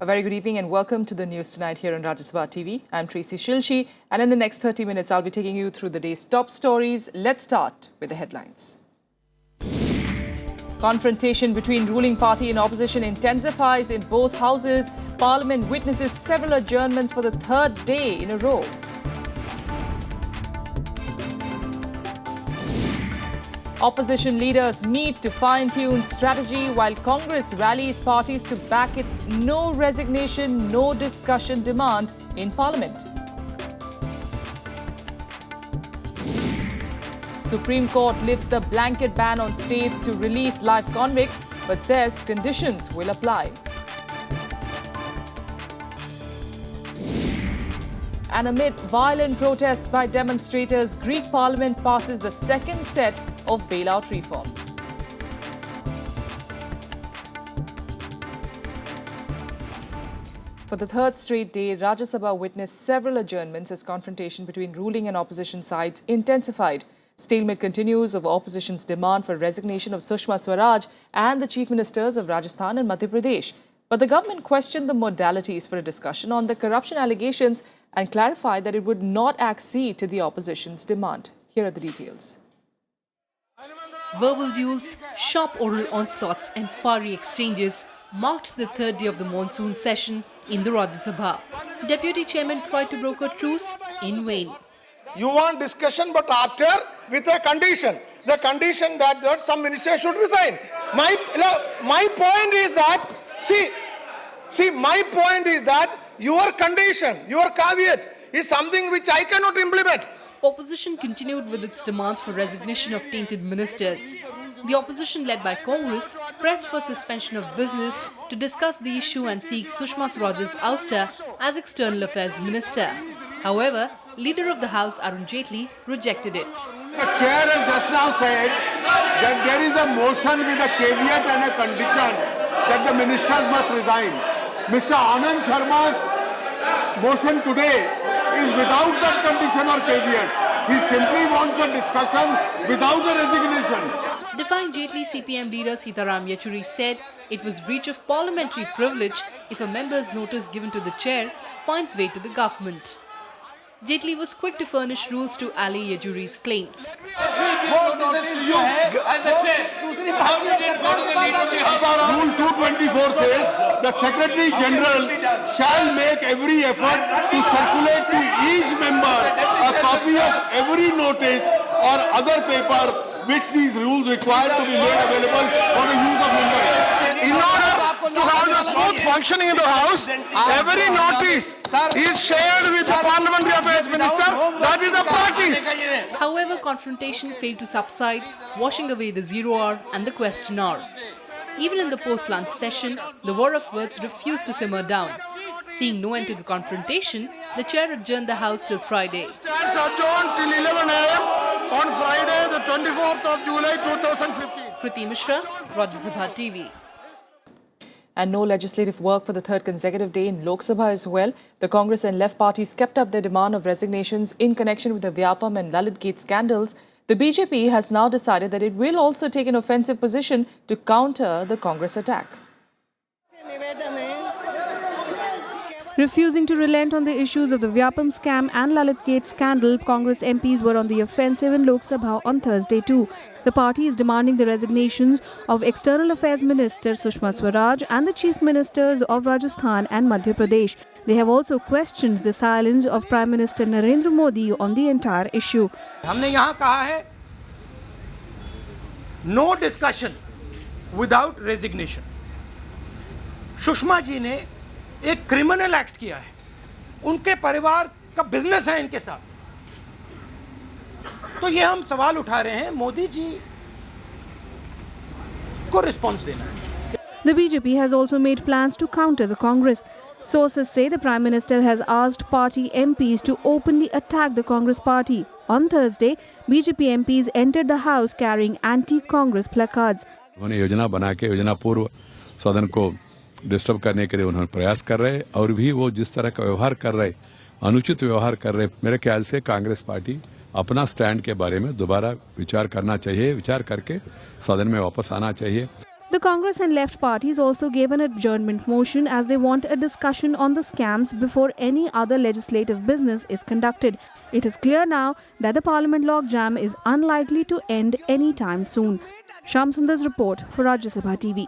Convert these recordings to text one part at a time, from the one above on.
very good evening and welcome to the news tonight here on Rajya Sabha TV. I'm Tracy Shilshi and in the next 30 minutes I'll be taking you through the day's top stories. Let's start with the headlines. Confrontation between ruling party and opposition intensifies in both houses. Parliament witnesses several adjournments for the third day in a row. Opposition leaders meet to fine-tune strategy while Congress rallies parties to back its no resignation, no discussion demand in Parliament. Supreme Court lifts the blanket ban on states to release live convicts but says conditions will apply. And amid violent protests by demonstrators, Greek Parliament passes the second set of bailout reforms. For the third straight day, Rajya Sabha witnessed several adjournments as confrontation between ruling and opposition sides intensified. Stalemate continues over opposition's demand for resignation of Sushma Swaraj and the chief ministers of Rajasthan and Madhya Pradesh. But the government questioned the modalities for a discussion on the corruption allegations and clarified that it would not accede to the opposition's demand. Here are the details. Verbal duels, sharp oral onslaughts and fiery exchanges marked the third day of the monsoon session in the Rajya Sabha. Deputy Chairman tried to broker truce in vain. You want discussion, but after with a condition. The condition that some minister should resign. My point is that, my point is that your condition, your caveat is something which I cannot implement. Opposition continued with its demands for resignation of tainted ministers. The opposition led by Congress pressed for suspension of business to discuss the issue and seek Sushma Swaraj's ouster as External Affairs Minister. However, Leader of the House Arun Jaitley rejected it. The chair has just now said that there is a motion with a caveat and a condition that the ministers must resign. Mr. Anand Sharma's motion today is without that condition or caveat. He simply wants a discussion without a resignation. Defying Jaitley, CPM leader Sitaram Yechuri said it was breach of parliamentary privilege if a member's notice given to the chair finds way to the government. Jaitley was quick to furnish rules to allay Yechuri's claims. Rule 224 says the Secretary General shall make every effort to circulate to each member a copy of every notice or other paper which these rules require to be made available for the use of members. In order to have the smooth functioning in the House, every notice is shared with the Parliamentary Affairs Minister. That is the practice. However, confrontation failed to subside, washing away the 0 hour and the question hour. Even in the post-lunch session, the war of words refused to simmer down. Seeing no end to the confrontation, the chair adjourned the House till Friday. Stands adjourned till 11 a.m. on Friday, the 24th of July 2015. Kriti Mishra, Rajya Sabha TV. And no legislative work for the third consecutive day in Lok Sabha as well. The Congress and left parties kept up their demand of resignations in connection with the Vyapam and Lalit Gate scandals. The BJP has now decided that it will also take an offensive position to counter the Congress attack. Refusing to relent on the issues of the Vyapam scam and Lalit Gate scandal, Congress MPs were on the offensive in Lok Sabha on Thursday too. The party is demanding the resignations of External Affairs Minister Sushma Swaraj and the Chief Ministers of Rajasthan and Madhya Pradesh. They have also questioned the silence of Prime Minister Narendra Modi on the entire issue. हमने यहाँ कहा है no discussion without resignation. Sushma ji ने एक criminal act किया है, उनके परिवार का बिजनेस है इनके साथ, तो ये हम सवाल उठा रहे हैं, मोदी जी को रिस्पांस देना है. The BJP has also made plans to counter the Congress. Sources say the Prime Minister has asked party MPs to openly attack the Congress party. On Thursday, BJP MPs entered the House carrying anti-Congress placards. उन्होंने योजना बना के योजना पूर्व सदन को disturb करने के लिए उन्होंने प्रयास कर रहे और भी वो जिस तरह का व्यवहार कर रहे, अनुचित व्यवहार कर रहे, मेरे ख्याल से कांग्रेस पार्टी अपना स्टैंड के बारे में दोबारा विचार करना चाहिए, विचार करके सदन में वापस आना चाहिए. The Congress and left parties also gave an adjournment motion as they want a discussion on the scams before any other legislative business is conducted. It is clear now that the Parliament logjam is unlikely to end anytime soon. Shyam Sundar's report for Rajya Sabha TV.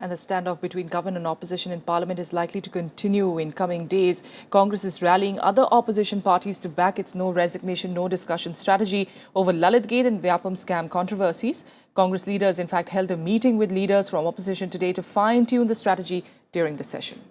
And the standoff between government and opposition in Parliament is likely to continue in coming days. Congress is rallying other opposition parties to back its no resignation, no discussion strategy over Lalit Gate and Vyapam scam controversies. Congress leaders, in fact, held a meeting with leaders from opposition today to fine-tune the strategy during the session.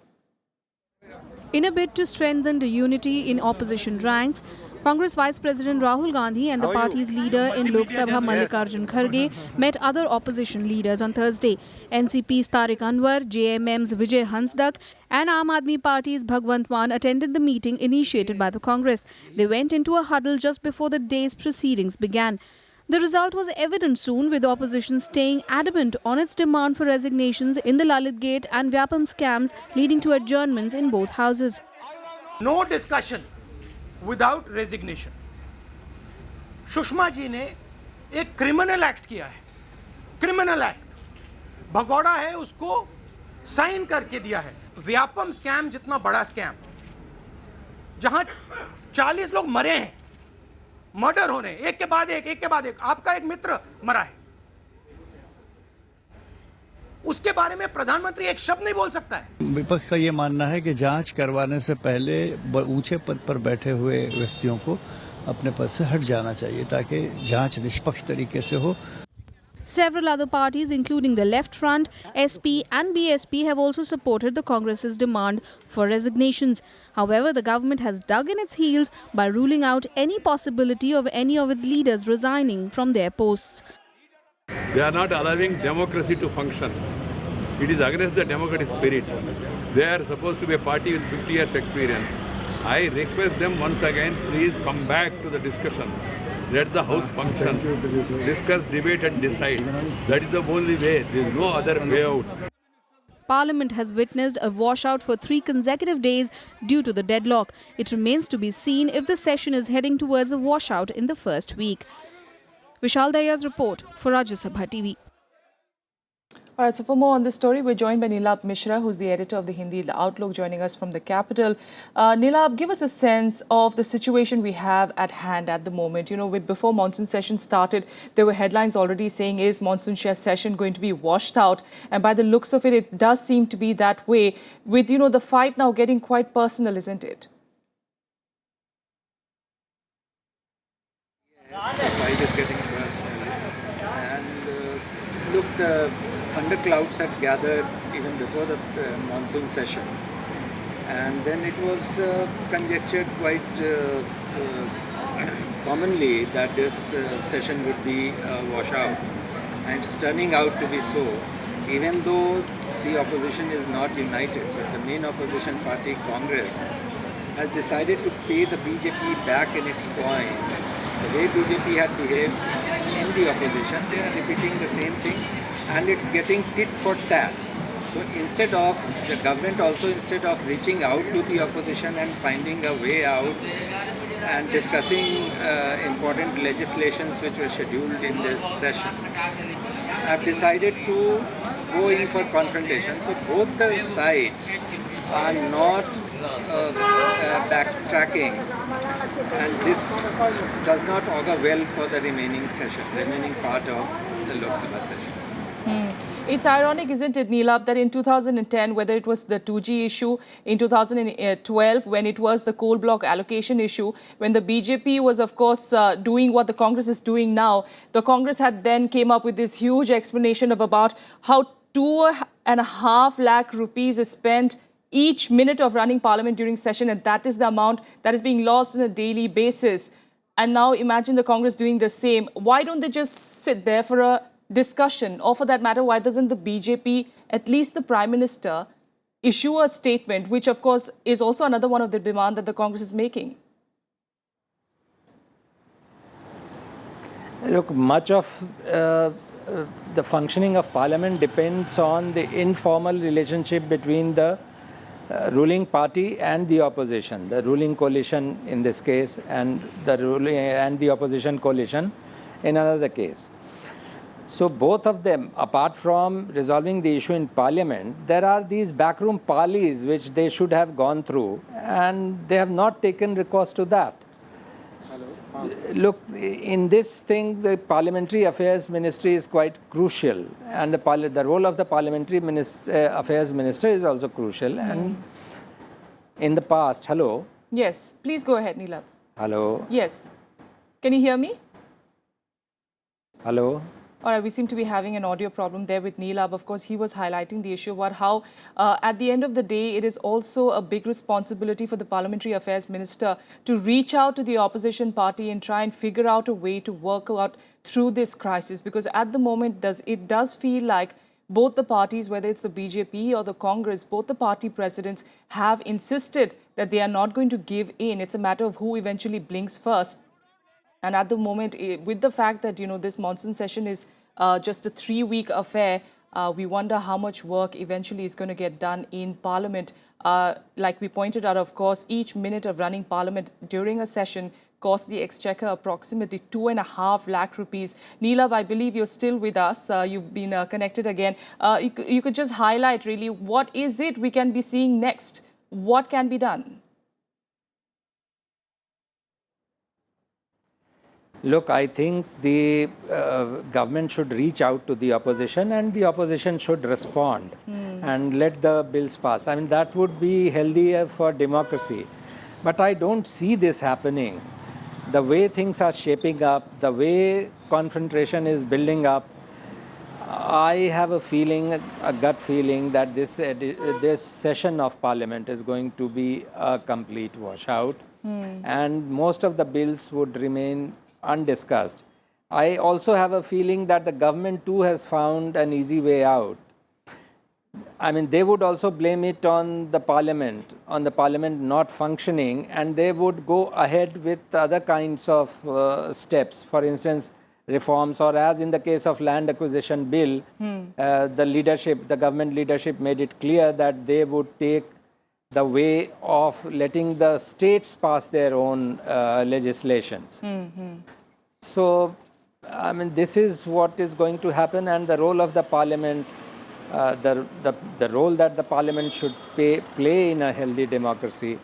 In a bid to strengthen the unity in opposition ranks, Congress Vice President Rahul Gandhi and the party's leader in Lok Sabha Mallikarjun Kharge met other opposition leaders on Thursday. NCP's Tariq Anwar, JMM's Vijay Hansdak and Aam Aadmi Party's Bhagwant Mann attended the meeting initiated by the Congress. They went into a huddle just before the day's proceedings began. The result was evident soon, with the opposition staying adamant on its demand for resignations in the Lalit Gate and Vyapam scams, leading to adjournments in both houses. No discussion without resignation. Sushma ji ने एक criminal act किया है, criminal act भगोड़ा है, उसको sign करके दिया है। व्यापम स्कैम जितना बड़ा स्कैम, जहां 40 लोग मरे हैं, मर्डर होने एक के बाद एक, आपका एक मित्र मरा है, उसके बारे में प्रधानमंत्री एक शब्द नहीं बोल सकता है। विपक्ष का ये मानना है कि जांच करवाने से पहले ऊंचे पद पर बैठे हुए व्यक्तियों को अपने पद से हट जाना चाहिए ताकि जांच निष्पक्ष तरीके से हो। Several other parties, including the Left Front, SP and BSP, have also supported the Congress's demand for resignations. However, the government has dug in its heels by ruling out any possibility of any of its leaders resigning from their posts. They are not allowing democracy to function. It is against the democratic spirit. They are supposed to be a party with 50 years experience. I request them once again, please come back to the discussion. Let the House function. Discuss, debate and decide. That is the only way. There is no other way out. Parliament has witnessed a washout for 3 consecutive days due to the deadlock. It remains to be seen if the session is heading towards a washout in the first week. Vishal Daya's report for Rajya Sabha TV. All right, so for more on this story, we're joined by Nilab Mishra, who's the editor of the Hindi Outlook, joining us from the capital. Nilab, give us a sense of the situation we have at hand at the moment. You know, before monsoon session started, there were headlines already saying, is monsoon session going to be washed out? And by the looks of it, it does seem to be that way, with, you know, the fight now getting quite personal, isn't it? The fight is getting personal, and look, the thunderclouds had gathered even before the monsoon session, and then it was conjectured quite commonly that this session would be a washout, and it's turning out to be so, even though the opposition is not united, but the main opposition party, Congress, has decided to pay the BJP back in its coin. The way BJP had behaved in the opposition, they are repeating the same thing, and it's getting tit for tat. So instead of the government also, instead of reaching out to the opposition and finding a way out and discussing important legislations which were scheduled in this session, have decided to go in for confrontation. So both the sides are not backtracking, and this does not augur well for the remaining part of the Lok Sabha session. It's ironic, isn't it, Nilab, that in 2010, whether it was the 2G issue, in 2012, when it was the coal block allocation issue, when the BJP was, of course, doing what the Congress is doing now, the Congress had then came up with this huge explanation of about how 2.5 lakh rupees is spent each minute of running Parliament during session, and that is the amount that is being lost on a daily basis. And now imagine the Congress doing the same. Why don't they just sit there for a discussion? Or for that matter, why doesn't the BJP, at least the Prime Minister, issue a statement, which of course is also another one of the demands that the Congress is making? Look, much of the functioning of Parliament depends on the informal relationship between the ruling party and the opposition, the ruling coalition in this case, and the opposition coalition in another case. So both of them, apart from resolving the issue in Parliament, there are these backroom parleys which they should have gone through, and they have not taken recourse to that. Look, in this thing, the Parliamentary Affairs Ministry is quite crucial, and the role of the Parliamentary Affairs Minister is also crucial. And in the past, hello? Yes, please go ahead, Neelab. Hello? Yes. Can you hear me? Hello? All right, we seem to be having an audio problem there with Neelab. Of course, he was highlighting the issue about how, at the end of the day, it is also a big responsibility for the Parliamentary Affairs Minister to reach out to the opposition party and try and figure out a way to work out through this crisis. Because at the moment, it does feel like both the parties, whether it's the BJP or the Congress, both the party presidents have insisted that they are not going to give in. It's a matter of who eventually blinks first. And at the moment, with the fact that, this monsoon session is just a 3-week affair, we wonder how much work eventually is going to get done in Parliament. Like we pointed out, of course, each minute of running Parliament during a session cost the Exchequer approximately 2.5 lakh rupees. Neelab, I believe you're still with us. You've been connected again. You could just highlight really what is it we can be seeing next? What can be done? Look, I think the government should reach out to the opposition, and the opposition should respond and let the bills pass. I mean, that would be healthier for democracy. But I don't see this happening. The way things are shaping up, the way confrontation is building up, I have a feeling, a gut feeling, that this session of Parliament is going to be a complete washout, and most of the bills would remain undiscussed. I also have a feeling that the government too has found an easy way out. I mean, they would also blame it on the Parliament not functioning, and they would go ahead with other kinds of steps. For instance, reforms, or as in the case of land acquisition bill, the government leadership made it clear that they would take the way of letting the states pass their own legislations. So, I mean, this is what is going to happen, and the role of the Parliament, the role that the Parliament should play in a healthy democracy,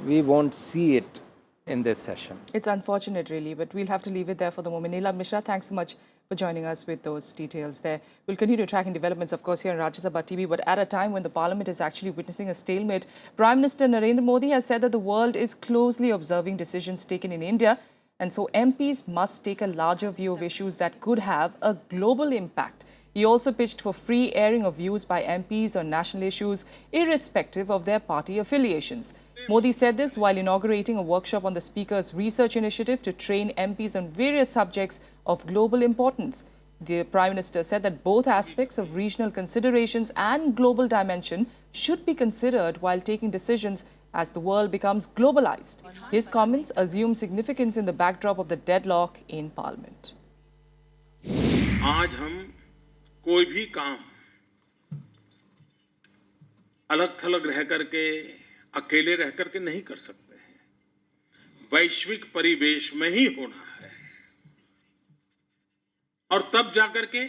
we won't see it in this session. It's unfortunate, really, but we'll have to leave it there for the moment. Neelab Mishra, thanks so much for joining us with those details there. We'll continue tracking developments, of course, here on Rajya Sabha TV, but at a time when the Parliament is actually witnessing a stalemate, Prime Minister Narendra Modi has said that the world is closely observing decisions taken in India, and so MPs must take a larger view of issues that could have a global impact. He also pitched for free airing of views by MPs on national issues, irrespective of their party affiliations. Modi said this while inaugurating a workshop on the Speaker's research initiative to train MPs on various subjects of global importance. The Prime Minister said that both aspects of regional considerations and global dimension should be considered while taking decisions as the world becomes globalized. His comments assume significance in the backdrop of the deadlock in Parliament. आज हम कोई भी काम अलग थलग रह करके, अकेले रह करके नहीं कर सकते हैं। वैश्विक परिवेश में ही होना है, और तब जाकर के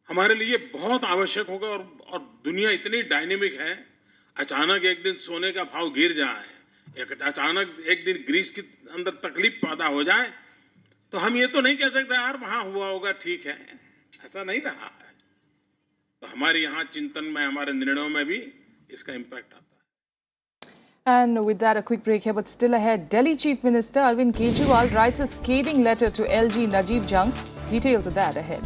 हमारे लिए बहुत आवश्यक होगा। और दुनिया इतनी डायनेमिक है, अचानक एक दिन सोने का भाव गिर जाए, अचानक एक दिन ग्रीस के अंदर तकलीफ पैदा हो जाए, तो हम ये तो नहीं कह सकते यार वहां हुआ होगा ठीक है, ऐसा नहीं रहा है। तो हमारे यहाँ चिंतन में, हमारे निर्णयों में भी इसका इम्पैक्ट आता है। And with that, a quick break here, but still ahead, Delhi Chief Minister Arvind Kejriwal writes a scathing letter to LG Najeeb Jung. Details of that ahead.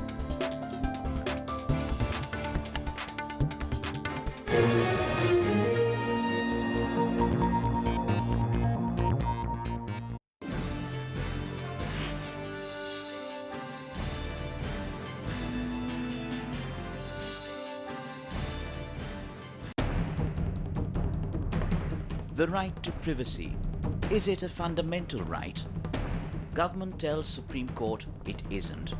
The right to privacy. Is it a fundamental right? Government tells Supreme Court it isn't.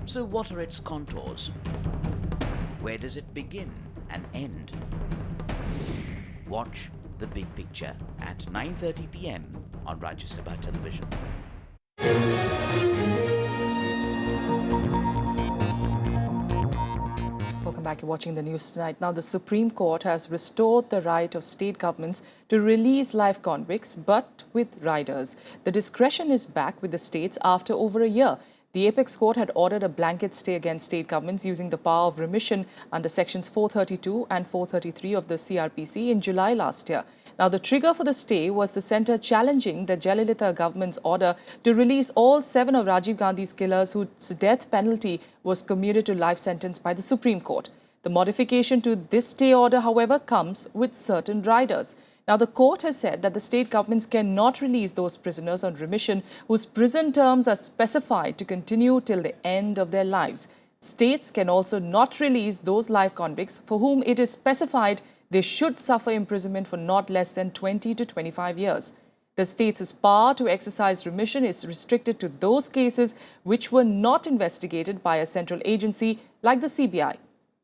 So what are its contours? Where does it begin and end? Watch The Big Picture at 9:30 p.m. on Rajya Sabha Television. back. You're watching the news tonight. Now, the Supreme Court has restored the right of state governments to release life convicts, but with riders. The discretion is back with the states after over a year. The Apex Court had ordered a blanket stay against state governments using the power of remission under Sections 432 and 433 of the CRPC in July last year. Now, the trigger for the stay was the centre challenging the Jayalalitha government's order to release all 7 of Rajiv Gandhi's killers whose death penalty was commuted to life sentence by the Supreme Court. The modification to this stay order, however, comes with certain riders. Now, the court has said that the state governments cannot release those prisoners on remission whose prison terms are specified to continue till the end of their lives. States can also not release those life convicts for whom it is specified they should suffer imprisonment for not less than 20 to 25 years. The state's power to exercise remission is restricted to those cases which were not investigated by a central agency like the CBI.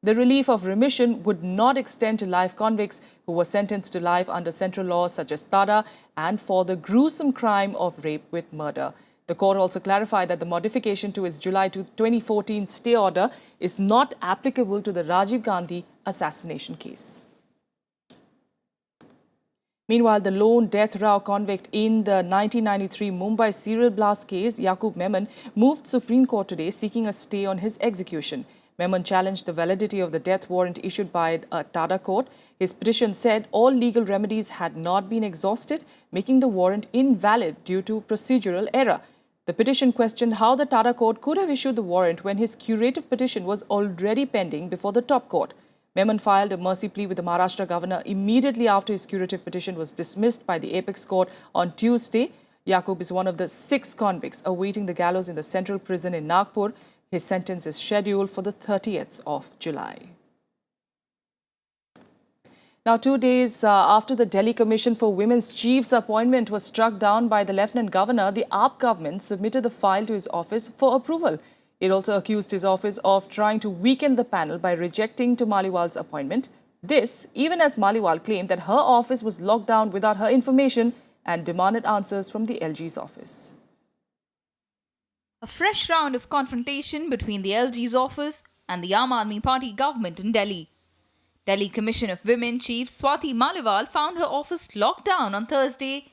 The relief of remission would not extend to life convicts who were sentenced to life under central laws such as TADA and for the gruesome crime of rape with murder. The court also clarified that the modification to its July 2014 stay order is not applicable to the Rajiv Gandhi assassination case. Meanwhile, the lone death row convict in the 1993 Mumbai serial blast case, Yaqub Memon, moved Supreme Court today seeking a stay on his execution. Memon challenged the validity of the death warrant issued by a TADA court. His petition said all legal remedies had not been exhausted, making the warrant invalid due to procedural error. The petition questioned how the TADA court could have issued the warrant when his curative petition was already pending before the top court. Memon filed a mercy plea with the Maharashtra governor immediately after his curative petition was dismissed by the Apex Court on Tuesday. Yaqub is one of the 6 convicts awaiting the gallows in the central prison in Nagpur. His sentence is scheduled for the 30th of July. Now, 2 days after the Delhi Commission for Women's Chiefs appointment was struck down by the Lieutenant Governor, the AAP government submitted the file to his office for approval. It also accused his office of trying to weaken the panel by rejecting to Maliwal's appointment. This, even as Maliwal claimed that her office was locked down without her information and demanded answers from the LG's office. A fresh round of confrontation between the LG's office and the Aam Aadmi Party government in Delhi. Delhi Commission of Women Chief Swati Maliwal found her office locked down on Thursday.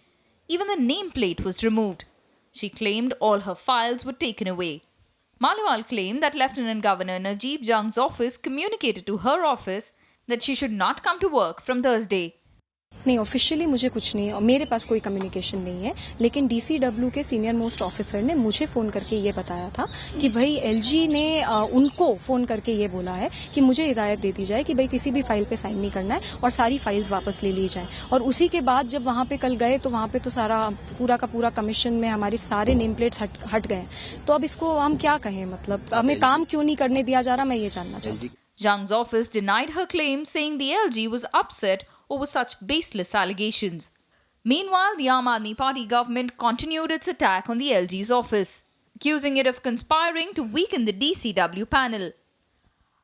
Even the nameplate was removed. She claimed all her files were taken away. Maliwal claimed that Lieutenant Governor Najib Jang's office communicated to her office that she should not come to work from Thursday. नहीं officially मुझे कुछ नहीं, मेरे पास कोई communication नहीं है, लेकिन DCW के सीनियर मोस्ट ऑफिसर ने मुझे फ़ोन करके ये बताया था कि भाई एलजी ने उनको फ़ोन करके ये बोला है कि मुझे हिदायत दे दी जाए कि भाई किसी भी फाइल पे साइन नहीं करना है और सारी फाइल्स वापस ले ली जाएं। और उसी के बाद जब वहाँ पे कल गए तो वहाँ पे तो सारा पूरा का पूरा कमीशन में हमारे सारे नेम प्लेट्स हट गए। तो अब इसको हम क्या कहें, मतलब हमें काम क्यों नहीं करने दिया जा रहा, मैं ये जानना चाहती हूँ। Jang's office denied her claim, saying the LG was upset over such baseless allegations. Meanwhile, the Aam Aadmi Party government continued its attack on the LG's office, accusing it of conspiring to weaken the DCW panel.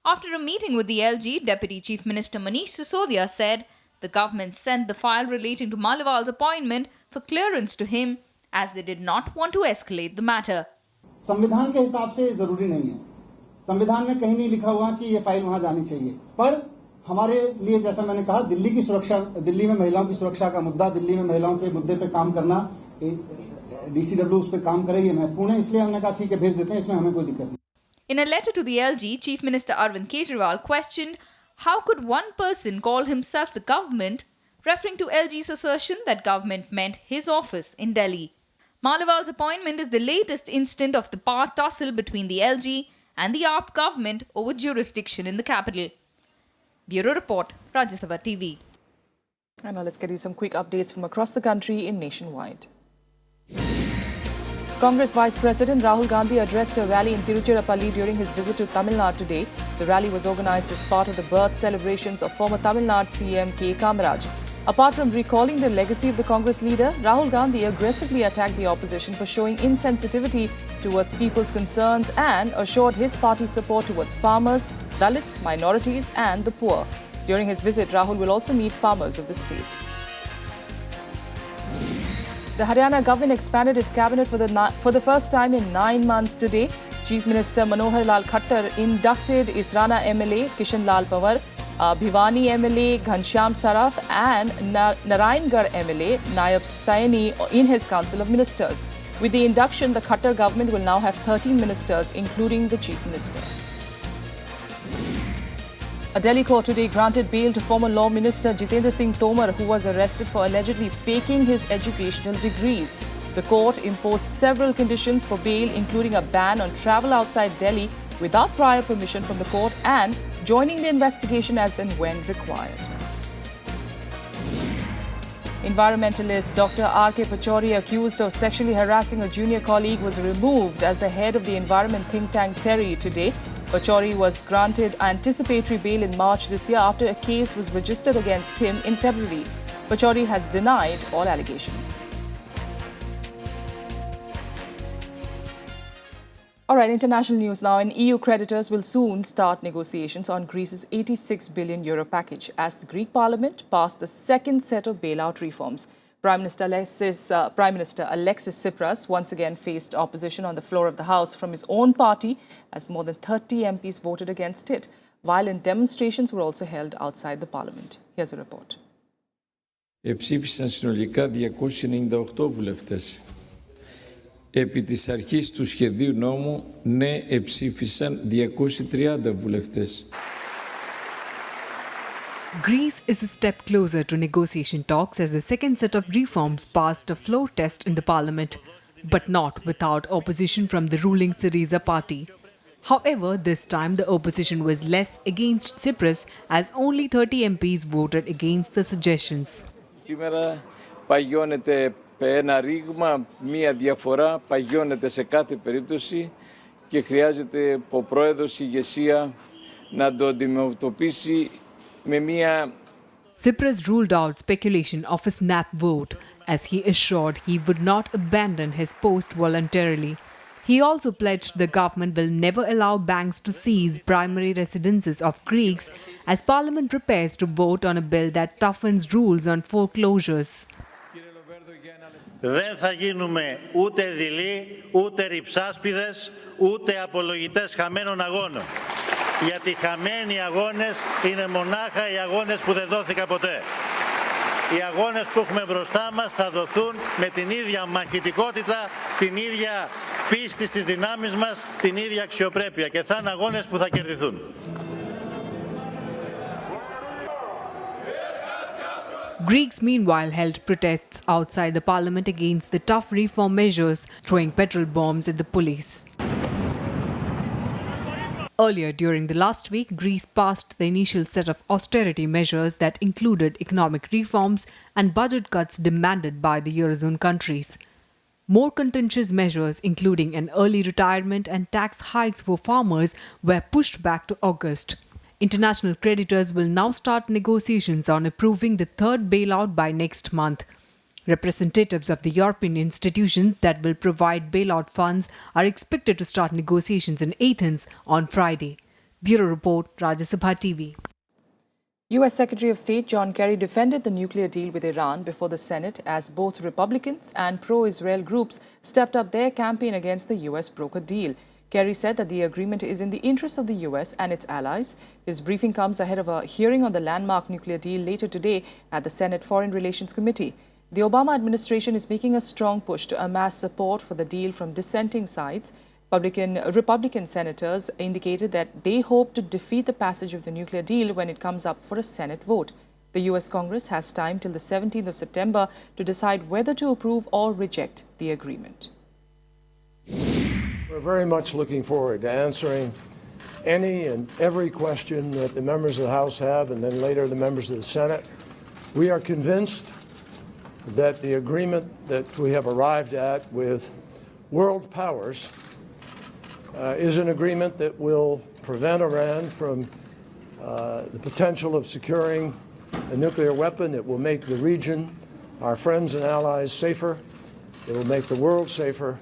After a meeting with the LG, Deputy Chief Minister Manish Sisodia said the government sent the file relating to Maliwal's appointment for clearance to him as they did not want to escalate the matter. संविधान के हिसाब से जरूरी नहीं है, संविधान में कहीं नहीं लिखा हुआ कि ये फाइल वहां जानी चाहिए, पर हमारे लिए जैसा मैंने कहा दिल्ली की सुरक्षा, दिल्ली में महिलाओं की सुरक्षा का मुद्दा, दिल्ली में महिलाओं के मुद्दे पे काम करना, डीसीडब्ल्यू उस पे काम करे, ये महत्वपूर्ण है, इसलिए हमने कहा ठीक है भेज देते हैं, इसमें हमें कोई दिक्कत नहीं। In a letter to the LG, Chief Minister Arvind Kejriwal questioned how could one person call himself the government, referring to LG's assertion that government meant his office in Delhi. Maliwal's appointment is the latest incident of the power tussle between the LG and the AAP government over jurisdiction in the capital. Bureau Report, Rajya Sabha TV. And now let's get you some quick updates from across the country in Nationwide. Congress Vice President Rahul Gandhi addressed a rally in Tiruchirappalli during his visit to Tamil Nadu today. The rally was organized as part of the birth celebrations of former Tamil Nadu CM K. Kamaraj. Apart from recalling the legacy of the Congress leader, Rahul Gandhi aggressively attacked the opposition for showing insensitivity towards people's concerns and assured his party's support towards farmers, Dalits, minorities and the poor. During his visit, Rahul will also meet farmers of the state. The Haryana government expanded its cabinet for the first time in 9 months today. Chief Minister Manohar Lal Khattar inducted Israna MLA Kishan Lal Pawar, Bhiwani MLA Ghanshyam Saraf and Narayangarh MLA Naib Saini in his Council of Ministers. With the induction, the Khattar government will now have 13 ministers, including the Chief Minister. A Delhi court today granted bail to former Law Minister Jitendra Singh Tomar, who was arrested for allegedly faking his educational degrees. The court imposed several conditions for bail, including a ban on travel outside Delhi without prior permission from the court and joining the investigation as and when required. Environmentalist Dr. R.K. Pachauri, accused of sexually harassing a junior colleague, was removed as the head of the environment think tank TERI today. Pachauri was granted anticipatory bail in March this year after a case was registered against him in February. Pachauri has denied all allegations. All right, international news now. And EU creditors will soon start negotiations on Greece's €86 billion package as the Greek parliament passed the second set of bailout reforms. Prime Minister Alexis Tsipras once again faced opposition on the floor of the House from his own party as more than 30 MPs voted against it. Violent demonstrations were also held outside the parliament. Here's a report. Εψήφισαν συνολικά 298 βουλευτές. Επί της αρχής του σχεδίου νόμου, ναι, εψήφισαν 230 βουλευτές. Greece is a step closer to negotiation talks as the second set of reforms passed a floor test in the parliament, but not without opposition from the ruling Syriza party. However, this time the opposition was less against Tsipras as only 30 MPs voted against the suggestions. Σήμερα παγιώνεται ένα ρήγμα, μία διαφορά, παγιώνεται σε κάθε περίπτωση και χρειάζεται ο πρόεδρος, η ηγεσία να το αντιμετωπίσει με μία... Tsipras ruled out speculation of a snap vote as he assured he would not abandon his post voluntarily. He also pledged the government will never allow banks to seize primary residences of Greeks as Parliament prepares to vote on a bill that toughens rules on foreclosures. Δεν θα γίνουμε ούτε δειλοί, ούτε ριψάσπιδες, ούτε απολογητές χαμένων αγώνων. Γιατί χαμένοι αγώνες είναι μονάχα οι αγώνες που δεν δόθηκαν ποτέ. Οι αγώνες που έχουμε μπροστά μας θα δοθούν με την ίδια μαχητικότητα, την ίδια πίστη στις δυνάμεις μας, την ίδια αξιοπρέπεια και θα είναι αγώνες που θα κερδιθούν. Greeks meanwhile held protests outside the parliament against the tough reform measures, throwing petrol bombs at the police. Earlier during the last week, Greece passed the initial set of austerity measures that included economic reforms and budget cuts demanded by the Eurozone countries. More contentious measures, including an early retirement and tax hikes for farmers, were pushed back to August. International creditors will now start negotiations on approving the third bailout by next month. Representatives of the European institutions that will provide bailout funds are expected to start negotiations in Athens on Friday. Bureau Report, Rajya Sabha TV. U.S. Secretary of State John Kerry defended the nuclear deal with Iran before the Senate as both Republicans and pro-Israel groups stepped up their campaign against the U.S. brokered deal. Kerry said that the agreement is in the interest of the U.S. and its allies. His briefing comes ahead of a hearing on the landmark nuclear deal later today at the Senate Foreign Relations Committee. The Obama administration is making a strong push to amass support for the deal from dissenting sides. Republican senators indicated that they hope to defeat the passage of the nuclear deal when it comes up for a Senate vote. The U.S. Congress has time till the 17th of September to decide whether to approve or reject the agreement. We're very much looking forward to answering any and every question that the members of the House have, and then later the members of the Senate. We are convinced that the agreement that we have arrived at with world powers is an agreement that will prevent Iran from the potential of securing a nuclear weapon. It will make the region, our friends and allies, safer. It will make the world safer.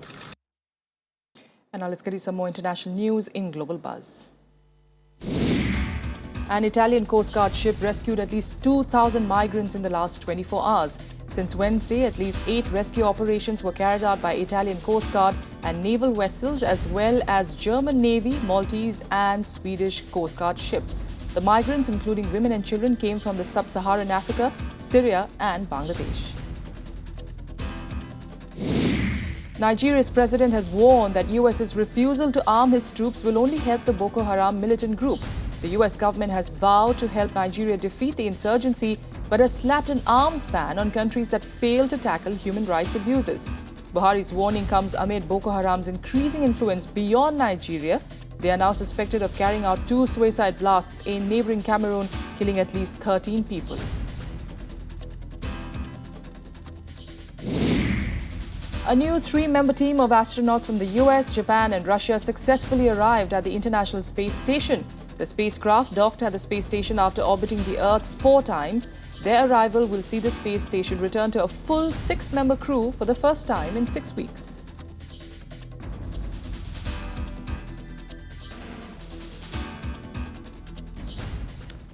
And now let's get you some more international news in Global Buzz. An Italian Coast Guard ship rescued at least 2,000 migrants in the last 24 hours. Since Wednesday, at least 8 rescue operations were carried out by Italian Coast Guard and naval vessels, as well as German Navy, Maltese and Swedish Coast Guard ships. The migrants, including women and children, came from the sub-Saharan Africa, Syria and Bangladesh. Nigeria's president has warned that US's refusal to arm his troops will only help the Boko Haram militant group. The US government has vowed to help Nigeria defeat the insurgency, but has slapped an arms ban on countries that fail to tackle human rights abuses. Buhari's warning comes amid Boko Haram's increasing influence beyond Nigeria. They are now suspected of carrying out 2 suicide blasts in neighboring Cameroon, killing at least 13 people. A new 3-member team of astronauts from the US, Japan and Russia successfully arrived at the International Space Station. The spacecraft docked at the space station after orbiting the Earth 4 times. Their arrival will see the space station return to a full 6-member crew for the first time in 6 weeks.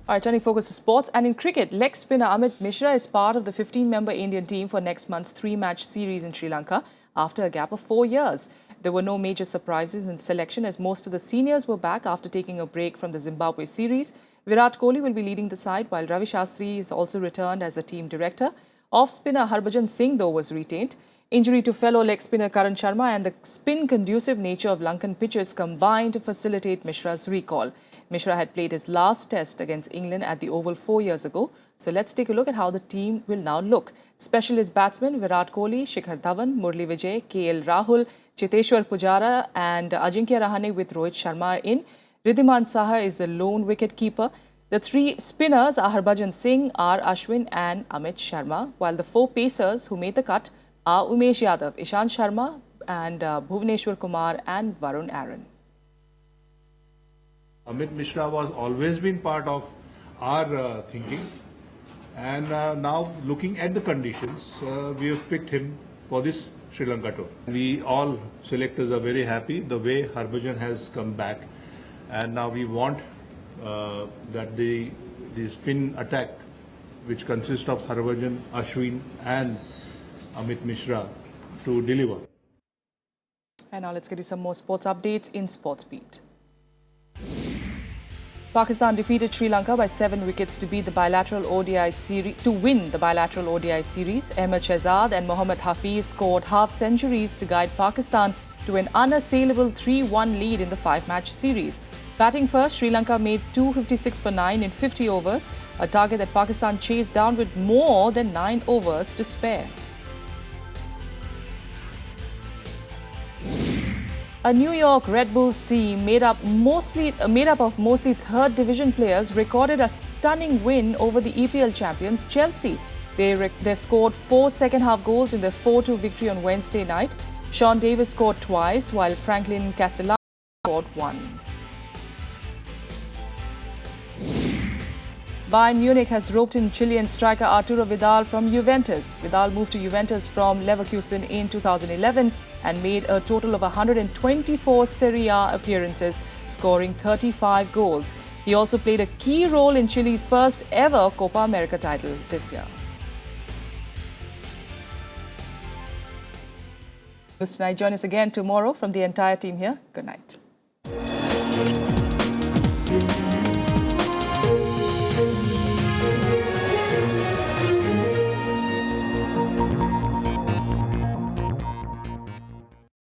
All right, turning focus to sports. And in cricket, leg spinner Amit Mishra is part of the 15-member Indian team for next month's 3-match series in Sri Lanka after a gap of 4 years. There were no major surprises in selection as most of the seniors were back after taking a break from the Zimbabwe series. Virat Kohli will be leading the side while Ravi Shastri is also returned as the team director. Off-spinner Harbhajan Singh, though, was retained. Injury to fellow leg spinner Karan Sharma and the spin-conducive nature of Lankan pitches combined to facilitate Mishra's recall. Mishra had played his last test against England at the Oval 4 years ago. So let's take a look at how the team will now look. Specialist batsmen Virat Kohli, Shikhar Dhawan, Murli Vijay, KL Rahul, Cheteshwar Pujara and Ajinkya Rahane with Rohit Sharma in. Riddhiman Saha is the lone wicket keeper. The 3 spinners are Harbhajan Singh, R. Ashwin and Amit Sharma, while the 4 pacers who made the cut are Umesh Yadav, Ishant Sharma and Bhuvneshwar Kumar and Varun Aaron. Amit Mishra was always been part of our thinking, and now looking at the conditions, we have picked him for this Sri Lanka tour. We all selectors are very happy the way Harbhajan has come back, and now we want that the spin attack, which consists of Harbhajan, Ashwin and Amit Mishra, to deliver. And now let's get you some more sports updates in Sports Beat. Pakistan defeated Sri Lanka by 7 wickets to win the bilateral ODI series. Ahmed Shehzad and Mohammad Hafiz scored half-centuries to guide Pakistan to an unassailable 3-1 lead in the 5-match series. Batting first, Sri Lanka made 256 for 9 in 50 overs, a target that Pakistan chased down with more than 9 overs to spare. A New York Red Bulls team made up of mostly 3rd division players recorded a stunning win over the EPL champions Chelsea. They scored 4 second-half goals in their 4-2 victory on Wednesday night. Sean Davis scored twice, while Franklin Castellano scored 1. Bayern Munich has roped in Chilean striker Arturo Vidal from Juventus. Vidal moved to Juventus from Leverkusen in 2011 and made a total of 124 Serie A appearances, scoring 35 goals. He also played a key role in Chile's first ever Copa America title this year. News Tonight. Join us again tomorrow from the entire team here. Good night.